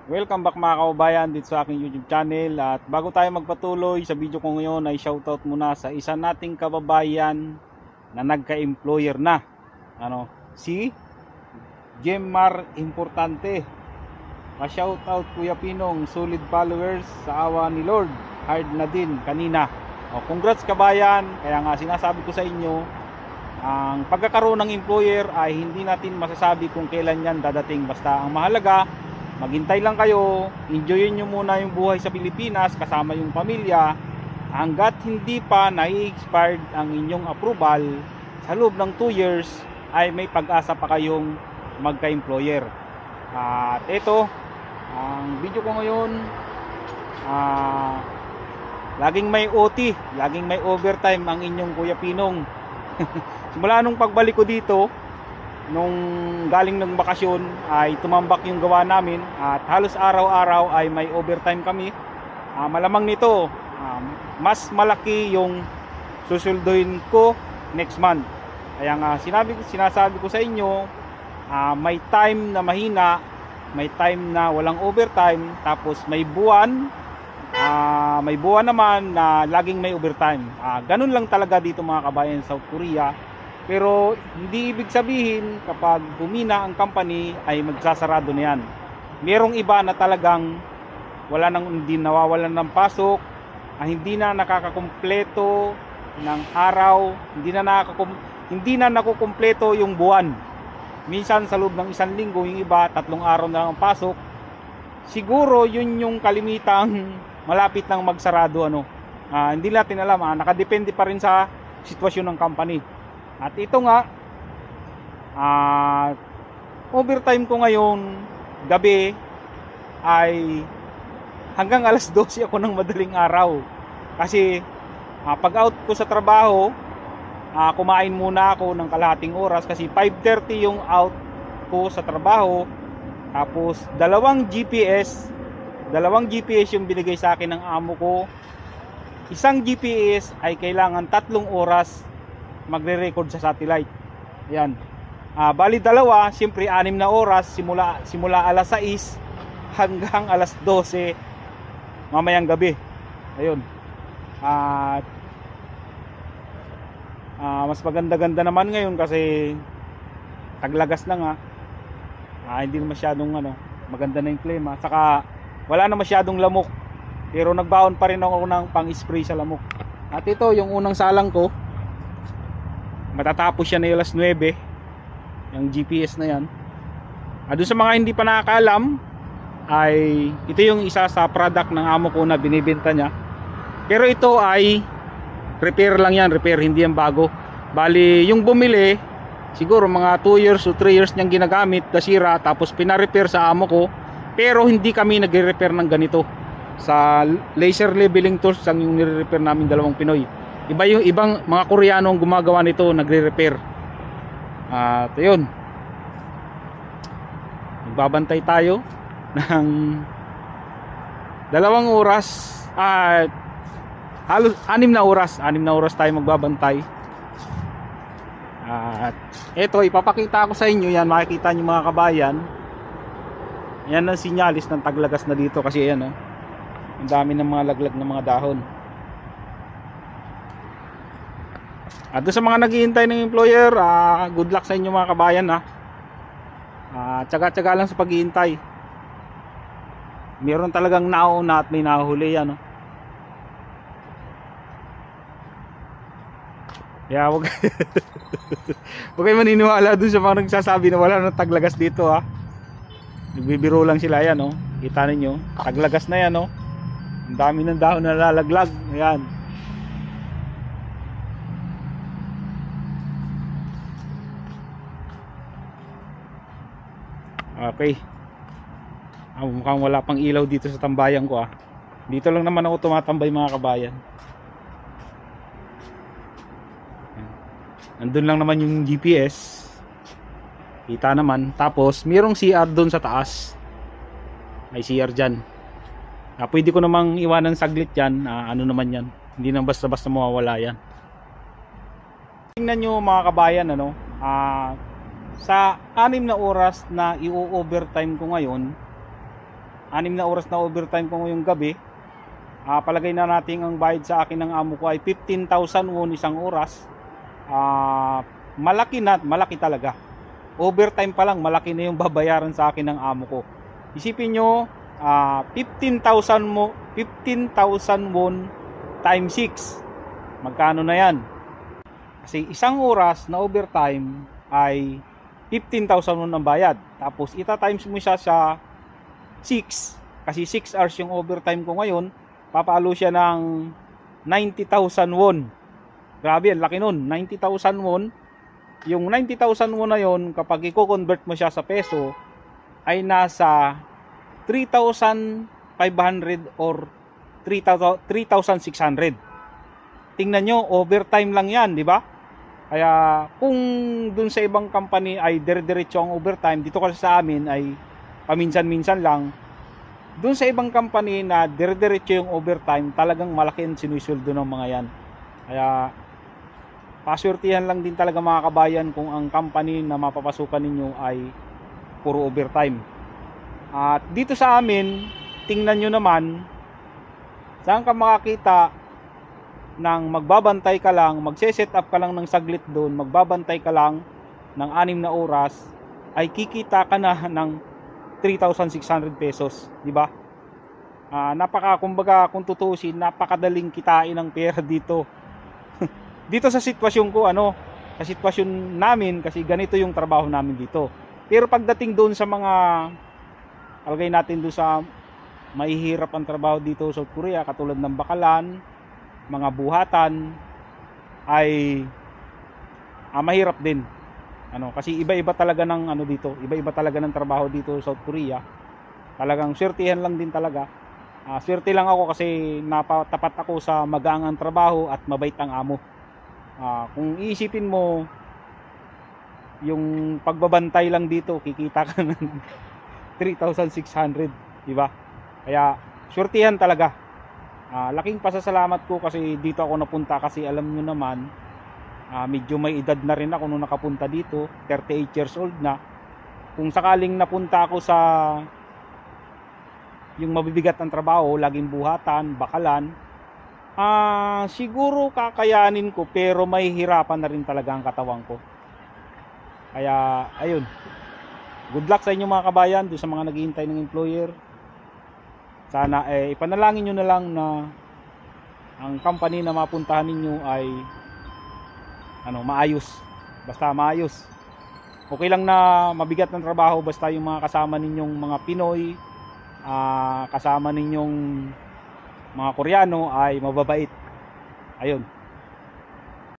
Welcome back mga kababayan dito sa aking YouTube channel. At bago tayo magpatuloy sa video ko ngayon ay shoutout muna sa isa nating kababayan na nagka-employer na, si Jemmar Importante. Pa-shoutout Kuya Pinong, solid followers sa awa ni Lord, hard na din kanina. Congrats kabayan. Kaya nga sinasabi ko sa inyo, ang pagkakaroon ng employer ay hindi natin masasabi kung kailan yan dadating. Basta ang mahalaga, maghintay lang kayo, enjoyin nyo muna yung buhay sa Pilipinas kasama yung pamilya hanggat hindi pa na-expired ang inyong approval. Sa loob ng 2 years ay may pag-asa pa kayong magka-employer. At ito, ang video ko ngayon, laging may OT, laging may overtime ang inyong Kuya Pinong. Simula nung pagbalik ko dito, nung galing ng bakasyon, ay tumambak yung gawa namin at halos araw-araw ay may overtime kami. Malamang nito, mas malaki yung susulduin ko next month. Kaya nga sinasabi ko sa inyo, may time na mahina, may time na walang overtime, tapos may buwan naman na laging may overtime. Ganun lang talaga dito mga kabayan sa South Korea. Pero hindi ibig sabihin kapag humina ang company ay magsasarado na yan. Merong iba na talagang hindi nawawalan ng pasok, hindi na nakakakumpleto ng araw, hindi na nakukumpleto yung buwan. Minsan sa loob ng 1 linggo, yung iba 3 araw na lang ang pasok. Siguro yun yung kalimitang malapit nang magsarado. Hindi natin alam, nakadepende pa rin sa sitwasyon ng company. At ito nga, overtime ko ngayon gabi ay hanggang alas 12 ako ng madaling araw. Kasi pag out ko sa trabaho, kumain muna ako ng kalahating oras kasi 5:30 yung out ko sa trabaho. Tapos dalawang GPS yung binigay sa akin ng amo ko. Isang GPS ay kailangan 3 oras magre-record sa satellite. Ayan. Bali dalawa, siyempre 6 na oras simula alas 6 hanggang alas 12 mamayang gabi. Ayun. At mas maganda-ganda naman ngayon kasi taglagas na nga. Hindi na masyadong maganda na yung klima. Saka wala na masyadong lamok. Pero nagbaon pa rin ako ng pang-spray sa lamok. At ito yung unang salang ko. Matatapos yan na alas 9. Yung GPS na yan. Doon sa mga hindi pa nakakaalam, ay ito yung isa sa product ng amo ko na binibenta niya. Pero ito ay repair lang yan. Repair, hindi yan bago. Bali yung bumili, siguro mga 2 years o 3 years niyang ginagamit, nasira, tapos pina-repair sa amo ko. Pero hindi kami nagre-repair ng ganito. Sa laser leveling tools ang yung nire-repair namin, dalawang Pinoy. Iba yung ibang mga Koreano ang gumagawa nito, nagre-repair. At yun, magbabantay tayo ng 2 oras at halos 6 na oras tayo magbabantay. At eto, ipapakita ko sa inyo yan, makikita nyo mga kabayan. Yan ang sinyalis ng taglagas na dito kasi yan, ang dami ng mga laglag ng mga dahon. At sa mga naghihintay ng employer, good luck sa inyo mga kabayan. Tsaga-tsaga lang sa paghihintay. Meron talagang nauna at may nahuli yan. Kaya wag huwag kayo maniniwala dun sa mga nagsasabi na wala nang taglagas dito. Nagbibiro lang sila yan. Kita ninyo, taglagas na yan. Ang dami ng dahon na lalaglag. Ayan. Okay. Mukhang wala pang ilaw dito sa tambayan ko. Dito lang naman ako tumatambay mga kabayan. Nandun lang naman yung GPS. Kita naman. Tapos mayroong CR doon sa taas. May CR dyan. Pwede ko namang iwanan saglit yan. Ano naman yan. Hindi nang basta-basta mawawala yan. Tingnan nyo mga kabayan, sa 6 na oras na i-overtime ko ngayon, 6 na oras na overtime ko ngayong gabi, palagay na natin ang bayad sa akin ng amo ko ay 15,000 won isang oras. Malaki na, malaki talaga. Overtime pa lang, malaki na yung babayaran sa akin ng amo ko. Isipin nyo, 15,000 won times 6. Magkano na yan? Kasi isang oras na overtime ay 15,000 won ang bayad. Tapos ita-times mo siya sa 6. Kasi 6 hours yung overtime ko ngayon. Papalo siya ng 90,000 won. Grabe, ang laki nun. 90,000 won. Yung 90,000 won na yun, kapag i-convert mo siya sa peso, ay nasa 3,500 or 3,600. Tingnan nyo, overtime lang yan, di ba? Kaya kung dun sa ibang company ay dire-diretso ang overtime, dito kasi sa amin ay paminsan-minsan lang. Dun sa ibang company na dire-diretso yung overtime, talagang malaki ang sinusweldo ng mga yan. Kaya paswertihan lang din talaga mga kabayan kung ang company na mapapasukan ninyo ay puro overtime. At dito sa amin, tingnan nyo naman, saan ka makakita ng magbabantay ka lang, magse-set up ka lang ng saglit doon, magbabantay ka lang ng 6 na oras, ay kikita ka na ng 3,600 pesos, di ba? Kumbaga kung tutusin, napakadaling kitain ng pera dito. Dito sa sitwasyon ko, sa sitwasyon namin, kasi ganito yung trabaho namin dito. Pero pagdating doon sa mga, alagay natin doon sa mahihirap ang trabaho dito sa South Korea, katulad ng bakalan, mga buhatan, ay mahirap din. Kasi iba-iba talaga ng dito, iba-iba talaga ng trabaho dito sa South Korea. Talagang swertihan lang din talaga. Swerte lang ako kasi napatapat ako sa magaang trabaho at mabait ang amo. Kung iisipin mo, yung pagbabantay lang dito, kikita ka ng 3,600, di ba? Kaya swertihan talaga. Laking pasasalamat ko kasi dito ako napunta, kasi alam nyo naman, medyo may edad na rin ako nung nakapunta dito, 38 years old na. Kung sakaling napunta ako sa yung mabibigat ng trabaho, laging buhatan, bakalan, siguro kakayanin ko, pero may hirapan na rin talaga ang katawan ko. Kaya ayun, good luck sa inyo mga kabayan, doon sa mga naghihintay ng employer. Sana ipanalangin nyo na lang na ang company na mapuntahan ninyo ay maayos. Basta maayos. Okay lang na mabigat ng trabaho, basta yung mga kasama ninyong mga Pinoy, kasama ninyong mga Koreano ay mababait. Ayun.